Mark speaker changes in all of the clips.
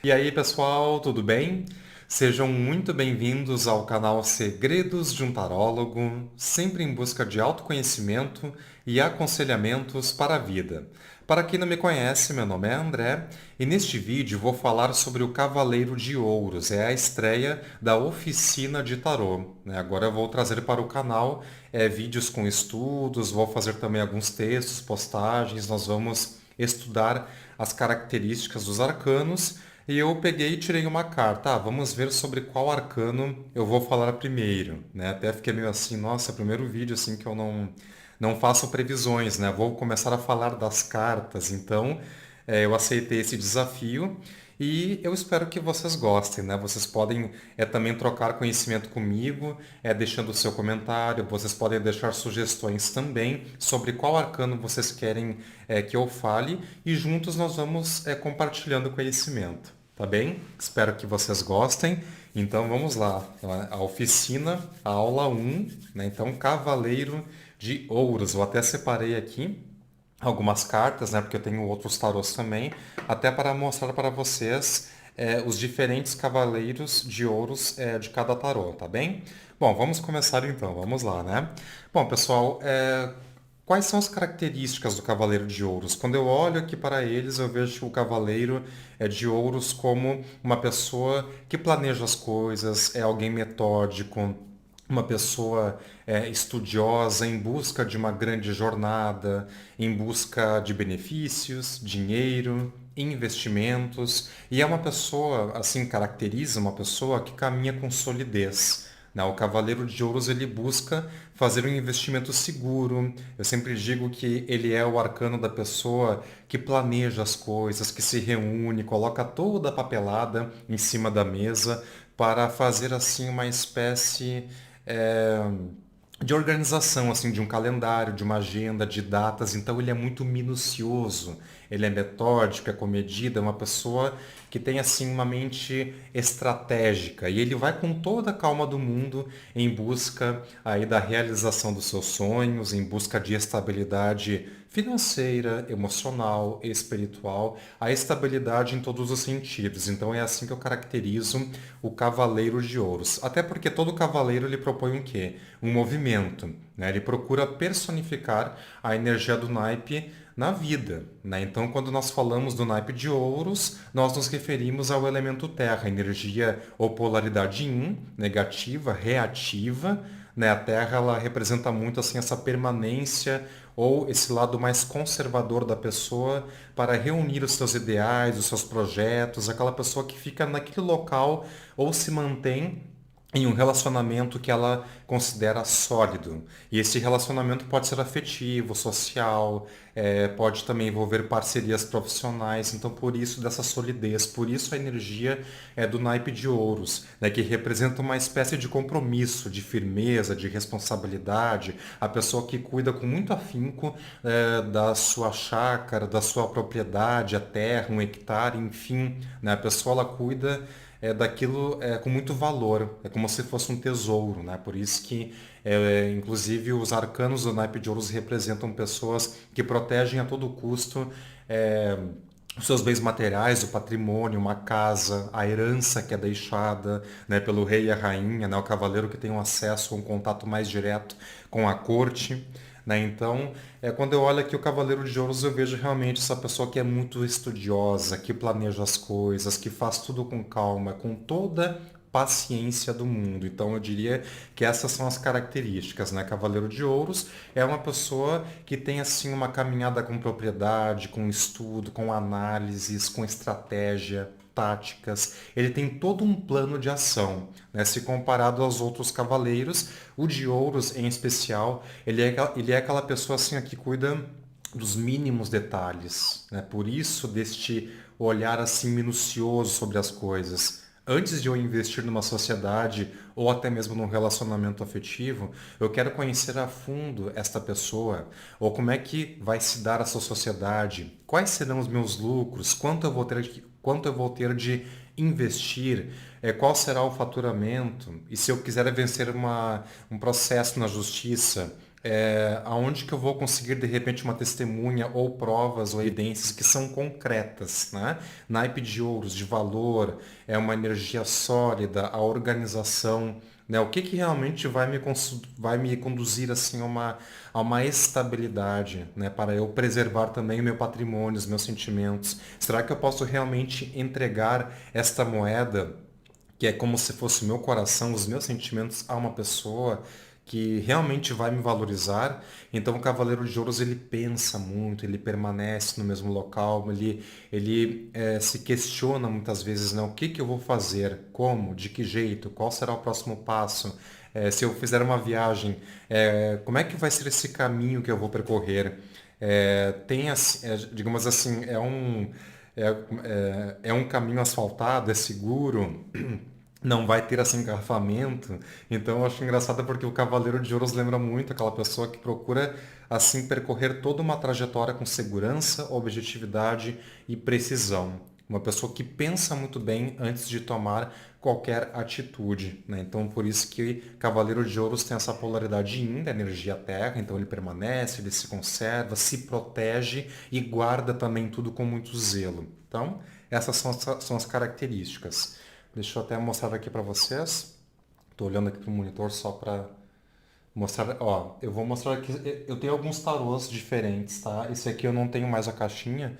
Speaker 1: E aí, pessoal, tudo bem? Sejam muito bem-vindos ao canal Segredos de um Tarólogo, sempre em busca de autoconhecimento e aconselhamentos para a vida. Para quem não me conhece, meu nome é André e neste vídeo vou falar sobre o Cavaleiro de Ouros, é a estreia da oficina de tarô, né? Agora eu vou trazer para o canal vídeos com estudos, vou fazer também alguns textos, postagens, nós vamos estudar as características dos arcanos e eu peguei e tirei uma carta. Vamos ver sobre qual arcano eu vou falar primeiro, né? Até fiquei meio assim, nossa, primeiro vídeo assim que eu não faço previsões, né? Vou começar a falar das cartas. Então, eu aceitei esse desafio e eu espero que vocês gostem, né? Vocês podem também trocar conhecimento comigo, deixando o seu comentário. Vocês podem deixar sugestões também sobre qual arcano vocês querem que eu fale e juntos nós vamos compartilhando conhecimento, tá bem? Espero que vocês gostem. Então vamos lá, a oficina, a aula 1, né? Então Cavaleiro de Ouros. Eu até separei aqui algumas cartas, né? Porque eu tenho outros tarôs também, até para mostrar para vocês os diferentes cavaleiros de ouros de cada tarô, tá bem? Bom, vamos começar então, vamos lá, né? Bom, pessoal, quais são as características do Cavaleiro de Ouros? Quando eu olho aqui para eles, eu vejo o Cavaleiro de Ouros como uma pessoa que planeja as coisas, é alguém metódico, uma pessoa estudiosa em busca de uma grande jornada, em busca de benefícios, dinheiro, investimentos, e é uma pessoa, assim, caracteriza uma pessoa que caminha com solidez. Né? O Cavaleiro de Ouros ele busca fazer um investimento seguro. Eu sempre digo que ele é o arcano da pessoa que planeja as coisas, que se reúne, coloca toda a papelada em cima da mesa para fazer assim uma espécie é, de organização, assim, de um calendário, de uma agenda, de datas. Então ele é muito minucioso, ele é metódico, é comedido, é uma pessoa que tem assim uma mente estratégica e ele vai com toda a calma do mundo em busca aí da realização dos seus sonhos, em busca de estabilidade financeira, emocional, espiritual, a estabilidade em todos os sentidos. Então é assim que eu caracterizo o Cavaleiro de Ouros. Até porque todo cavaleiro ele propõe um quê? Um movimento, né? Ele procura personificar a energia do naipe na vida, né? Então, quando nós falamos do naipe de ouros, nós nos referimos ao elemento terra, energia ou polaridade yin, negativa, reativa, né? A terra ela representa muito assim essa permanência ou esse lado mais conservador da pessoa para reunir os seus ideais, os seus projetos, aquela pessoa que fica naquele local ou se mantém em um relacionamento que ela considera sólido. E esse relacionamento pode ser afetivo, social, pode também envolver parcerias profissionais. Então, por isso dessa solidez, por isso a energia do naipe de ouros, né, que representa uma espécie de compromisso, de firmeza, de responsabilidade. A pessoa que cuida com muito afinco da sua chácara, da sua propriedade, a terra, um hectare, enfim. Né, a pessoa ela cuida daquilo com muito valor, é como se fosse um tesouro, né? Por isso que, inclusive, os arcanos do naipe de ouros representam pessoas que protegem a todo custo os seus bens materiais, o patrimônio, uma casa, a herança que é deixada, né, pelo rei e a rainha, né, o cavaleiro que tem um acesso, um contato mais direto com a corte. Né? Então, quando eu olho aqui o Cavaleiro de Ouros, eu vejo realmente essa pessoa que é muito estudiosa, que planeja as coisas, que faz tudo com calma, com toda paciência do mundo. Então, eu diria que essas são as características, né? Cavaleiro de Ouros é uma pessoa que tem assim uma caminhada com propriedade, com estudo, com análises, com estratégia, táticas, ele tem todo um plano de ação, né? Se comparado aos outros cavaleiros, o de Ouros em especial, ele é aquela pessoa assim que cuida dos mínimos detalhes, né? Por isso deste olhar assim minucioso sobre as coisas. Antes de eu investir numa sociedade ou até mesmo num relacionamento afetivo, eu quero conhecer a fundo esta pessoa, ou como é que vai se dar essa sociedade, quais serão os meus lucros, quanto eu vou ter de investir, qual será o faturamento, e se eu quiser vencer um processo na justiça, Aonde que eu vou conseguir de repente uma testemunha ou provas ou evidências que são concretas, né? Naipe de ouros, de valor, é uma energia sólida, a organização, né? O que que realmente vai me conduzir assim a uma estabilidade, né? Para eu preservar também o meu patrimônio, os meus sentimentos. Será que eu posso realmente entregar esta moeda que é como se fosse o meu coração, os meus sentimentos a uma pessoa que realmente vai me valorizar? Então o Cavaleiro de Ouros ele pensa muito, ele permanece no mesmo local, ele se questiona muitas vezes, né? O que que eu vou fazer? Como? De que jeito? Qual será o próximo passo? Se eu fizer uma viagem, como é que vai ser esse caminho que eu vou percorrer? Digamos assim, é um caminho asfaltado, é seguro, não vai ter assim engarrafamento. Então eu acho engraçado porque o Cavaleiro de Ouros lembra muito aquela pessoa que procura assim percorrer toda uma trajetória com segurança, objetividade e precisão. Uma pessoa que pensa muito bem antes de tomar qualquer atitude, né? Então por isso que Cavaleiro de Ouros tem essa polaridade yin da energia terra, então ele permanece, ele se conserva, se protege e guarda também tudo com muito zelo. Então essas são as características. Deixa eu até mostrar aqui para vocês. Estou olhando aqui para o monitor só para mostrar. Ó, eu vou mostrar aqui. Eu tenho alguns tarôs diferentes, tá? Esse aqui eu não tenho mais a caixinha,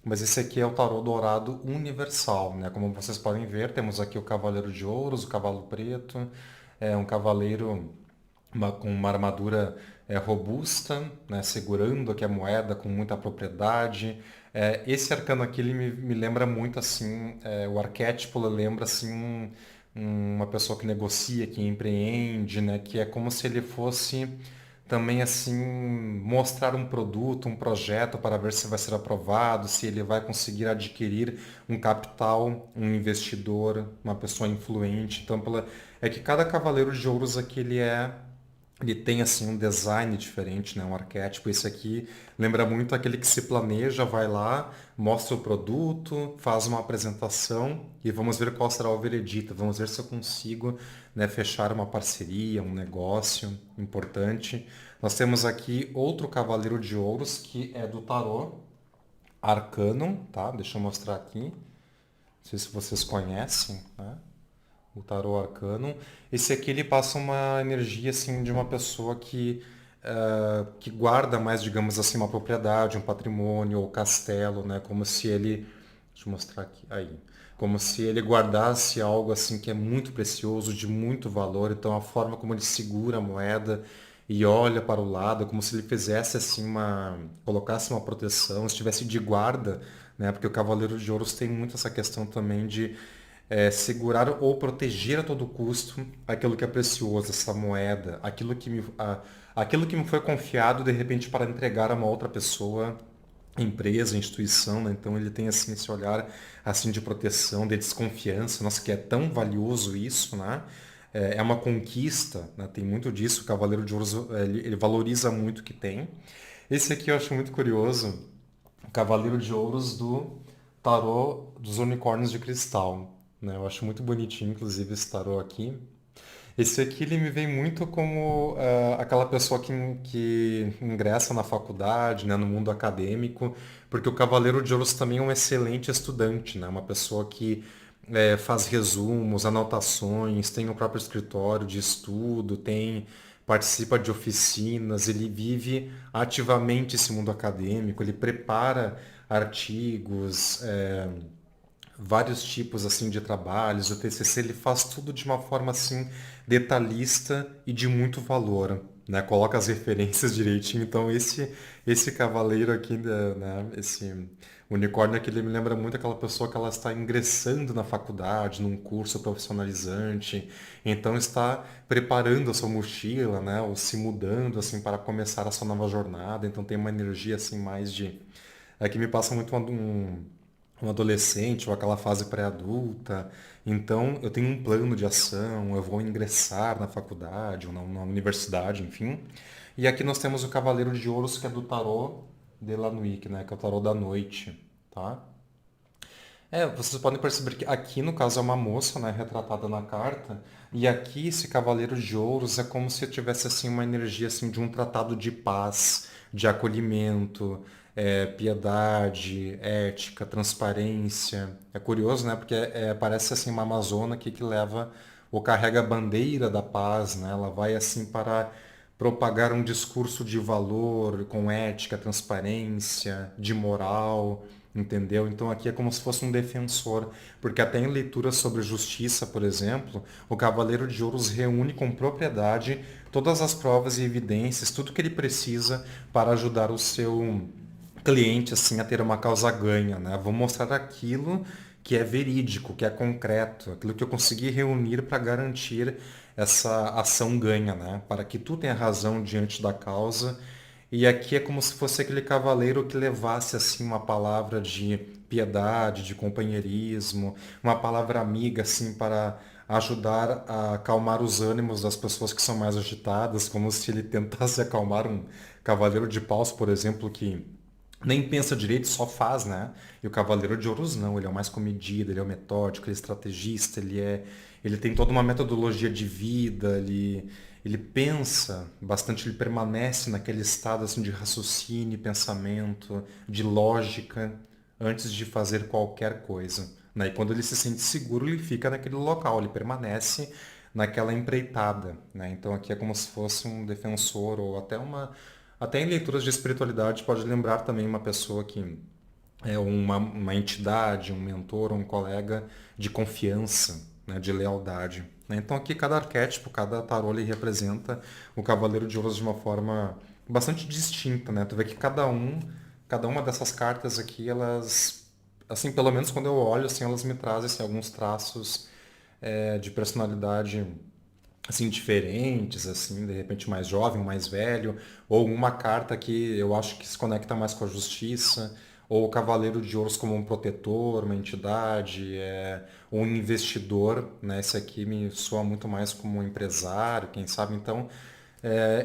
Speaker 1: mas esse aqui é o tarô dourado universal, né? Como vocês podem ver, temos aqui o Cavaleiro de Ouros, o Cavalo Preto, um cavaleiro com uma armadura robusta, né, segurando aqui a moeda com muita propriedade. Esse arcano aqui ele me lembra muito assim, o arquétipo lembra assim uma pessoa que negocia, que empreende, né, que é como se ele fosse também assim mostrar um produto, um projeto para ver se vai ser aprovado, se ele vai conseguir adquirir um capital, um investidor, uma pessoa influente. Então, é que cada cavaleiro de ouros aqui ele tem assim um design diferente, né? Um arquétipo. Esse aqui lembra muito aquele que se planeja, vai lá, mostra o produto, faz uma apresentação e vamos ver qual será o veredito. Vamos ver se eu consigo, né, fechar uma parceria, um negócio importante. Nós temos aqui outro Cavaleiro de Ouros que é do tarô Arcanum, tá? Deixa eu mostrar aqui. Não sei se vocês conhecem, né? O tarô arcano. Esse aqui ele passa uma energia assim de uma pessoa que guarda mais, digamos assim, uma propriedade, um patrimônio ou castelo, né? Como se ele, deixa eu mostrar aqui, aí, como se ele guardasse algo assim que é muito precioso, de muito valor. Então a forma como ele segura a moeda e olha para o lado, como se ele fizesse assim colocasse uma proteção, estivesse de guarda, né? Porque o Cavaleiro de Ouros tem muito essa questão também de segurar ou proteger a todo custo aquilo que é precioso, essa moeda, aquilo que me foi confiado de repente para entregar a uma outra pessoa, empresa, instituição, né? Então ele tem assim esse olhar assim de proteção, de desconfiança, nossa, que é tão valioso isso, né? É uma conquista, né? Tem muito disso, o Cavaleiro de Ouros, ele valoriza muito o que tem. Esse aqui eu acho muito curioso, o Cavaleiro de Ouros do tarô dos unicórnios de cristal, né? Eu acho muito bonitinho, inclusive, esse tarô aqui. Esse aqui ele me vem muito como aquela pessoa que ingressa na faculdade, né, no mundo acadêmico, porque o Cavaleiro de Ouros também é um excelente estudante, né? Uma pessoa que faz resumos, anotações, tem o próprio escritório de estudo, participa de oficinas, ele vive ativamente esse mundo acadêmico, ele prepara artigos, vários tipos assim de trabalhos, o TCC ele faz tudo de uma forma assim detalhista e de muito valor, né? Coloca as referências direitinho. Então esse cavaleiro aqui, né? Esse unicórnio aqui ele me lembra muito aquela pessoa que ela está ingressando na faculdade, num curso profissionalizante, então está preparando a sua mochila, né? Ou se mudando assim para começar a sua nova jornada. Então tem uma energia assim mais de que me passa muito um adolescente ou aquela fase pré-adulta. Então, eu tenho um plano de ação, eu vou ingressar na faculdade ou na universidade, enfim. E aqui nós temos o Cavaleiro de Ouros, que é do Tarot de Lanuik, né? Que é o Tarot da Noite, tá? Vocês podem perceber que aqui, no caso, é uma moça, né, retratada na carta, e aqui esse Cavaleiro de Ouros é como se tivesse assim uma energia assim de um tratado de paz, de acolhimento, piedade, ética, transparência. É curioso, né, porque parece assim uma amazona aqui que leva ou carrega a bandeira da paz, né? Ela vai assim para propagar um discurso de valor, com ética, transparência, de moral, entendeu? Então aqui é como se fosse um defensor, porque até em leituras sobre justiça, por exemplo, o Cavaleiro de Ouros reúne com propriedade todas as provas e evidências, tudo que ele precisa para ajudar o seu cliente assim a ter uma causa ganha, né? Vou mostrar aquilo que é verídico, que é concreto, aquilo que eu consegui reunir para garantir essa ação ganha, né? Para que tu tenha razão diante da causa. E aqui é como se fosse aquele cavaleiro que levasse assim uma palavra de piedade, de companheirismo, uma palavra amiga assim para ajudar a acalmar os ânimos das pessoas que são mais agitadas, como se ele tentasse acalmar um cavaleiro de paus, por exemplo, que nem pensa direito, só faz, né? E o Cavaleiro de Ouros não, ele é o mais comedido, ele é o metódico, ele é estrategista, ele tem toda uma metodologia de vida, ele pensa bastante, ele permanece naquele estado assim de raciocínio, pensamento, de lógica, antes de fazer qualquer coisa, né? E quando ele se sente seguro, ele fica naquele local, ele permanece naquela empreitada, né? Então aqui é como se fosse um defensor ou até em leituras de espiritualidade pode lembrar também uma pessoa que é uma entidade, um mentor, um colega de confiança, né, de lealdade, né? Então aqui cada arquétipo, cada tarô ele representa o Cavaleiro de Ouros de uma forma bastante distinta, né? Tu vê que cada uma dessas cartas aqui, elas, assim, pelo menos quando eu olho, assim, elas me trazem assim, alguns traços de personalidade assim diferentes, assim, de repente mais jovem, mais velho, ou uma carta que eu acho que se conecta mais com a justiça, ou o Cavaleiro de Ouros como um protetor, uma entidade, um investidor, né? Esse aqui me soa muito mais como um empresário, quem sabe. Então,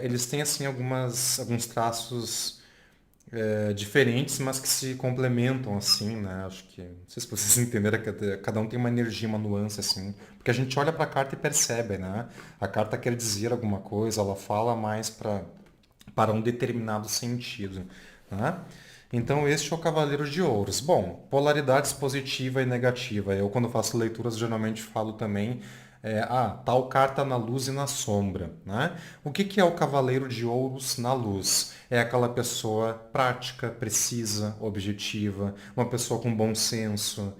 Speaker 1: eles têm assim alguns traços diferentes, mas que se complementam, assim, né? Acho que, não sei se vocês entenderam, cada um tem uma energia, uma nuance, assim. Porque a gente olha para a carta e percebe, né? A carta quer dizer alguma coisa, ela fala mais para um determinado sentido, né? Então, este é o Cavaleiro de Ouros. Bom, polaridades positiva e negativa. Eu, quando faço leituras, geralmente falo também, tal carta na luz e na sombra, né? O que é o Cavaleiro de Ouros na luz? É aquela pessoa prática, precisa, objetiva, uma pessoa com bom senso,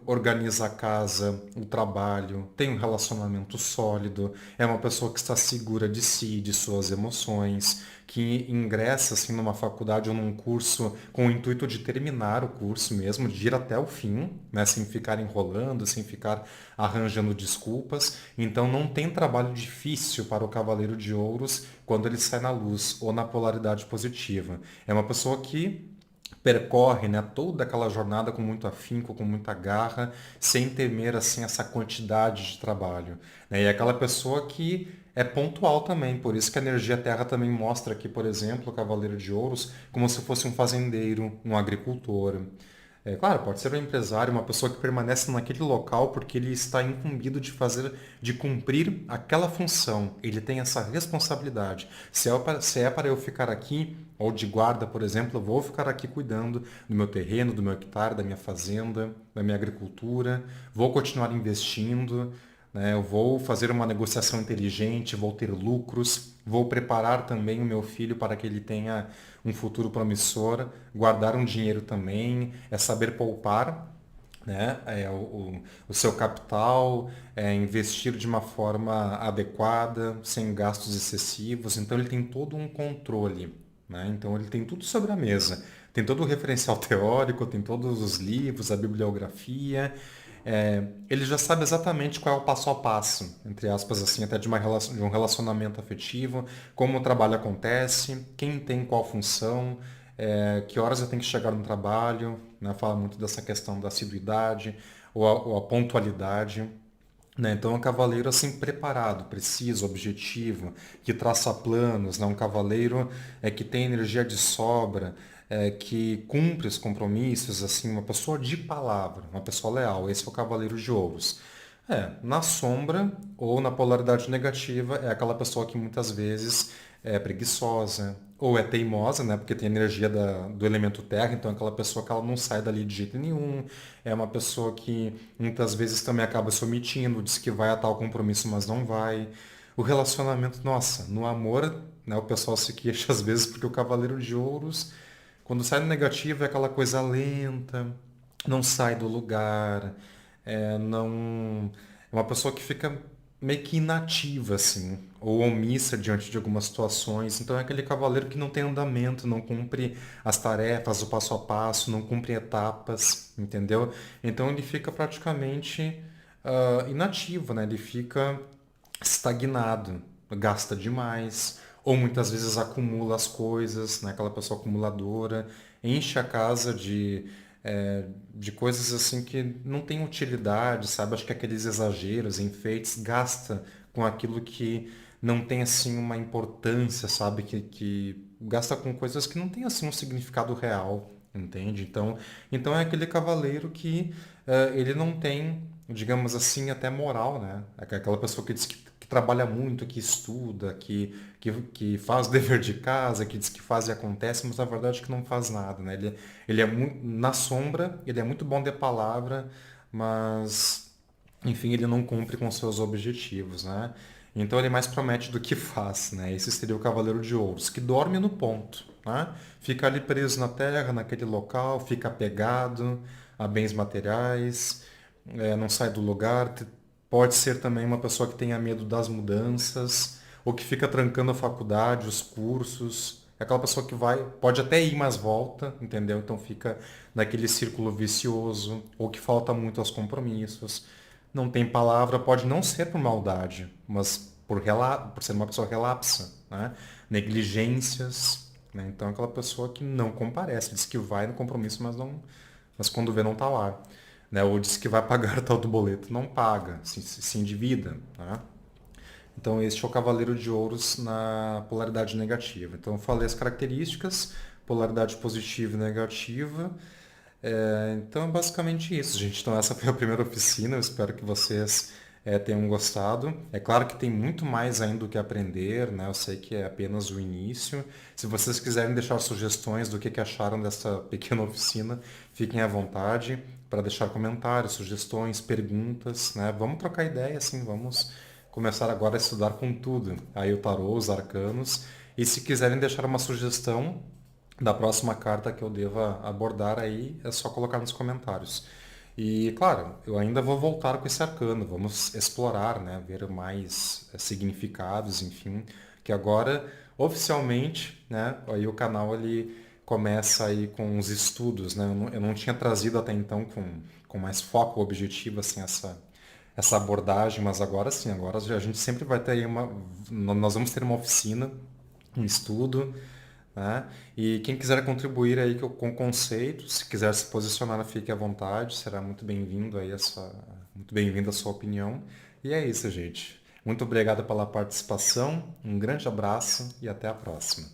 Speaker 1: organiza a casa, o trabalho, tem um relacionamento sólido, é uma pessoa que está segura de si, de suas emoções, que ingressa assim numa faculdade ou num curso com o intuito de terminar o curso mesmo, de ir até o fim, né, sem ficar enrolando, sem ficar arranjando desculpas. Então não tem trabalho difícil para o Cavaleiro de Ouros quando ele sai na luz ou na polaridade positiva. É uma pessoa que percorre, né, toda aquela jornada com muito afinco, com muita garra, sem temer assim essa quantidade de trabalho, né? E é aquela pessoa que é pontual também, por isso que a energia terra também mostra aqui, por exemplo, o Cavaleiro de Ouros como se fosse um fazendeiro, um agricultor. Claro, pode ser um empresário, uma pessoa que permanece naquele local porque ele está incumbido de fazer, de cumprir aquela função. Ele tem essa responsabilidade. Se é para eu ficar aqui, ou de guarda, por exemplo, eu vou ficar aqui cuidando do meu terreno, do meu hectare, da minha fazenda, da minha agricultura, vou continuar investindo, né? Eu vou fazer uma negociação inteligente, vou ter lucros, vou preparar também o meu filho para que ele tenha um futuro promissor, guardar um dinheiro também, é saber poupar, né? O seu capital, investir de uma forma adequada, sem gastos excessivos. Então ele tem todo um controle, né? Então ele tem tudo sobre a mesa. Tem todo o referencial teórico, tem todos os livros, a bibliografia. Ele já sabe exatamente qual é o passo a passo, entre aspas, assim, até de um relacionamento afetivo, como o trabalho acontece, quem tem qual função, que horas eu tenho que chegar no trabalho, né? Fala muito dessa questão da assiduidade ou a pontualidade, né? Então, é um cavaleiro assim preparado, preciso, objetivo, que traça planos, né? Um cavaleiro que tem energia de sobra, que cumpre os compromissos, assim, uma pessoa de palavra, uma pessoa leal. Esse é o Cavaleiro de Ouros. Na sombra ou na polaridade negativa é aquela pessoa que muitas vezes é preguiçosa ou é teimosa, né? Porque tem energia do elemento terra, então é aquela pessoa que ela não sai dali de jeito nenhum. É uma pessoa que muitas vezes também acaba se omitindo, diz que vai a tal compromisso, mas não vai. O relacionamento, nossa, no amor, né? O pessoal se queixa às vezes porque o Cavaleiro de Ouros, quando sai no negativo, é aquela coisa lenta, não sai do lugar, não é uma pessoa que fica meio que inativa assim, ou omissa diante de algumas situações. Então é aquele cavaleiro que não tem andamento, não cumpre as tarefas, o passo a passo, não cumpre etapas, entendeu? Então ele fica praticamente inativo, né? Ele fica estagnado, gasta demais, ou muitas vezes acumula as coisas, né? Aquela pessoa acumuladora, enche a casa de coisas assim que não tem utilidade, sabe? Acho que aqueles exageros, enfeites, gasta com aquilo que não tem assim uma importância, sabe? Que gasta com coisas que não tem assim um significado real, entende? Então é aquele cavaleiro que ele não tem, digamos assim, até moral, né? É aquela pessoa que diz que trabalha muito, que estuda, que faz o dever de casa, que diz que faz e acontece, mas na verdade que não faz nada, né? Ele é muito, na sombra, ele é muito bom de palavra, mas, enfim, ele não cumpre com seus objetivos, né? Então ele mais promete do que faz, né? Esse seria o Cavaleiro de Ouros, que dorme no ponto, né? Fica ali preso na terra, naquele local, fica apegado a bens materiais, não sai do lugar. Pode ser também uma pessoa que tenha medo das mudanças, ou que fica trancando a faculdade, os cursos. É aquela pessoa que vai, pode até ir, mas volta, entendeu? Então fica naquele círculo vicioso, ou que falta muito aos compromissos. Não tem palavra, pode não ser por maldade, mas por ser uma pessoa relapsa, né? Negligências, né? Então é aquela pessoa que não comparece, diz que vai no compromisso, mas quando vê não está lá, né? Ou diz que vai pagar tal do boleto, não paga, se endivida, né? Então, este é o Cavaleiro de Ouros na polaridade negativa. Então, eu falei as características, polaridade positiva e negativa. Então, é basicamente isso, gente. Então, essa foi a primeira oficina. Eu espero que vocês tenham gostado. É claro que tem muito mais ainda do que aprender, né? Eu sei que é apenas o início. Se vocês quiserem deixar sugestões do que acharam dessa pequena oficina, fiquem à vontade para deixar comentários, sugestões, perguntas, né? Vamos trocar ideia, assim, vamos começar agora a estudar com tudo. Aí o tarô, os arcanos. E se quiserem deixar uma sugestão da próxima carta que eu deva abordar aí, é só colocar nos comentários. E, claro, eu ainda vou voltar com esse arcano, vamos explorar, né, ver mais significados, enfim, que agora, oficialmente, né, aí o canal ele começa aí com os estudos, né, eu não tinha trazido até então com mais foco, objetivo, assim, essa abordagem, mas agora sim, agora a gente sempre vai ter aí nós vamos ter uma oficina, um estudo, né? E quem quiser contribuir aí com conceitos, se quiser se posicionar, fique à vontade, será muito bem-vindo aí muito bem-vinda a sua opinião. E é isso, gente. Muito obrigado pela participação, um grande abraço e até a próxima.